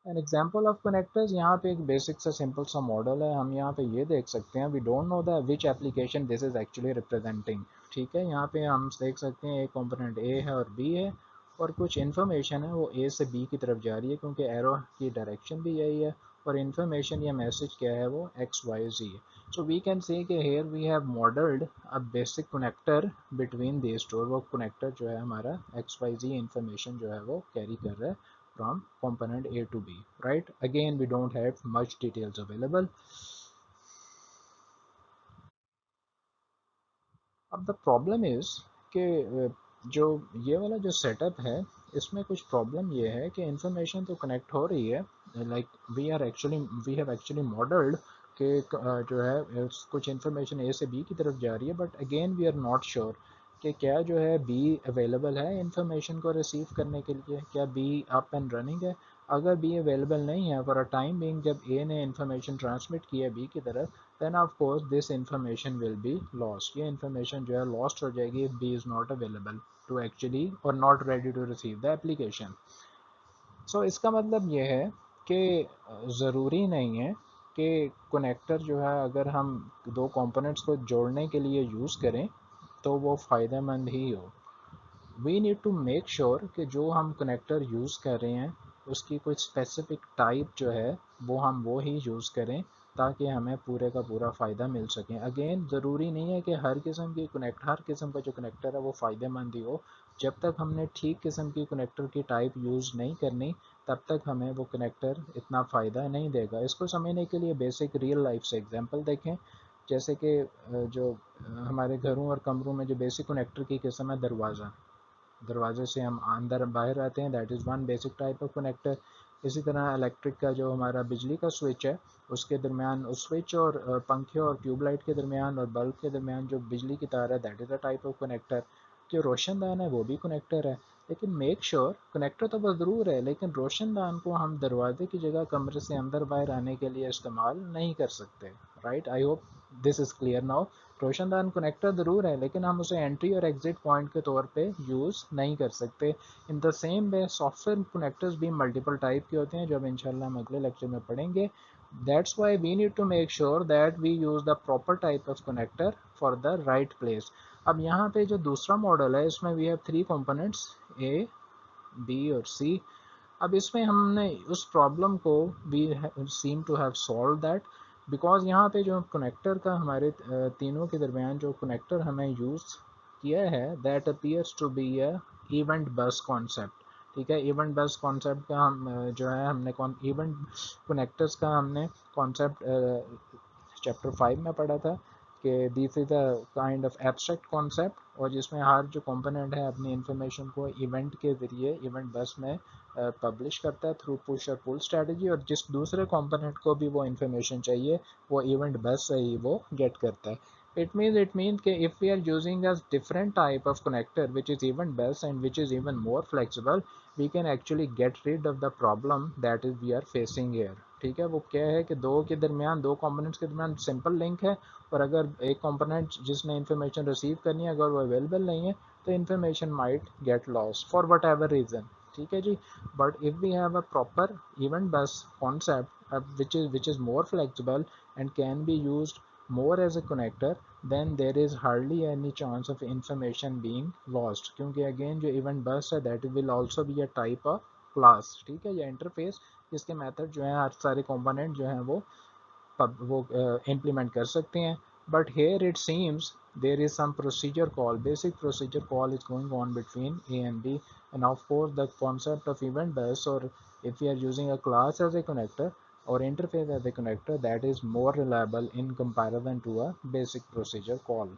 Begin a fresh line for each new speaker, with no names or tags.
An example of connectors, यहाँ पे एक बेसिक सा सिंपल सा मॉडल है, हम यहाँ पे ये देख सकते हैं, we don't know the which application this is actually representing. ठीक है, यहाँ पे हम देख सकते हैं एक कंपोनेंट ए है और बी है, और कुछ इन्फॉर्मेशन है वो ए से बी की तरफ जा रही है क्योंकि एरो की डायरेक्शन भी यही है, और इन्फॉर्मेशन या मैसेज क्या है वो एक्स वाई जी है। सो वी कैन सी कि here we have modelled a basic connector between this two, वो कनेक्टर जो है हमारा एक्स वाई जी इन्फॉर्मेशन जो है वो कैरी कर रहा है from component A to B, right? Again, we don't have much details available. अब द प्रॉब्लम इज कि जो ये वाला जो सेटअप है इसमें कुछ प्रॉब्लम ये है कि इंफॉर्मेशन तो कनेक्ट हो रही है, like we have actually modelled कि जो है कुछ इंफॉर्मेशन ए से बी की तरफ जा रही है, but again we are not sure कि क्या जो है बी अवेलेबल है इंफॉर्मेशन को रिसीव करने के लिए, क्या बी अप एंड रनिंग है। अगर बी अवेलेबल नहीं है फॉर अ टाइम बिंग, जब ए ने इंफॉर्मेशन ट्रांसमिट किया बी की तरफ, then of course this information will be lost, ये information जो है lost हो जाएगी if B is not available to actually or not ready to receive the application. So इसका मतलब ये है कि ज़रूरी नहीं है कि कनेक्टर जो है अगर हम दो कंपोनेंट्स को जोड़ने के लिए यूज़ करें तो वो फ़ायदेमंद ही हो। We need to make sure कि जो हम कनेक्टर यूज़ कर रहे हैं उसकी कोई स्पेसिफिक टाइप जो है वो ही यूज़ करें ताकि हमें पूरे का पूरा फ़ायदा मिल सके। अगेन ज़रूरी नहीं है कि हर किस्म का जो कनेक्टर है वो फ़ायदेमंद ही हो। जब तक हमने ठीक किस्म की कनेक्टर की टाइप यूज़ नहीं करनी तब तक हमें वो कनेक्टर इतना फ़ायदा नहीं देगा। इसको समझने के लिए बेसिक रियल लाइफ से एग्जांपल देखें, जैसे कि जो हमारे घरों और कमरों में जो बेसिक कनेक्टर की किस्म है, दरवाजे से हम अंदर बाहर आते हैं, that is one basic type of connector. इसी तरह इलेक्ट्रिक का जो हमारा बिजली का स्विच है उसके दरमियान, उस स्विच और पंखे और ट्यूबलाइट के दरमियान और बल्ब के दरमियान जो बिजली की तार है that is a type of connector. जो रोशनदान है वो भी कनेक्टर है, लेकिन मेक श्योर कनेक्टर तो बस ज़रूर है, लेकिन रोशनदान को हम दरवाजे की जगह कमरे से अंदर बाहर आने के लिए इस्तेमाल नहीं कर सकते। Right, I hope this is clear now. रोशनदान कनेक्टर ज़रूर है लेकिन हम उसे एंट्री और एग्जिट पॉइंट के तौर पे यूज़ नहीं कर सकते। In the same way software connectors भी मल्टीपल टाइप के होते हैं जो अब इंशाल्लाह हम अगले लेक्चर में पढ़ेंगे। That's why we need to make sure that we use the proper type of connector for the right place. अब यहाँ पे जो दूसरा मॉडल है इसमें we have three components A, B और सी। अब इसमें हमने उस प्रॉब्लम को we seem to have solve that, because यहाँ पे जो कनेक्टर का हमारे तीनों के दरमियान जो कनेक्टर हमें यूज़ किया है that appears to be a event bus concept. ठीक है, इवेंट बस कॉन्सेप्ट का हम जो है हमने इवेंट कनेक्टर्स का हमने कॉन्सेप्ट चैप्टर 5 में पढ़ा था कि this is a kind of abstract concept, और जिसमें हर जो कंपोनेंट है अपनी इंफॉर्मेशन को इवेंट के ज़रिए इवेंट बस में पब्लिश करता है थ्रू पुश और पुल स्ट्रेटजी, और जिस दूसरे कंपोनेंट को भी वो इंफॉर्मेशन चाहिए वो इवेंट बस से ही वो गेट करता है। It means that if we are using a different type of connector which is even best and which is even more flexible, we can actually get rid of the problem that is we are facing here. ठीक है, वो क्या है कि दो के दरमियान, दो कंपोनेंट्स के दरमियान सिंपल लिंक है, और अगर एक कंपोनेंट जिसने इंफॉर्मेशन रिसीव करनी है अगर वो अवेलेबल नहीं है तो information might get loss for whatever reason. ठीक है जी, but if we have a proper event bus concept which is more flexible and can be used more as a connector, then there is hardly any chance of information being lost, क्योंकि again जो event bus है that will also be a type of class। ठीक है, या interface जिसके method जो है हर सारे कंपोनेंट जो हैं वो implement कर सकते हैं। But here it seems there is some procedure call, basic procedure call is going on between A and B, and of course the concept of event bus, or if we are using a class as a connector or interface as a connector, that is more reliable in comparison to a basic procedure call.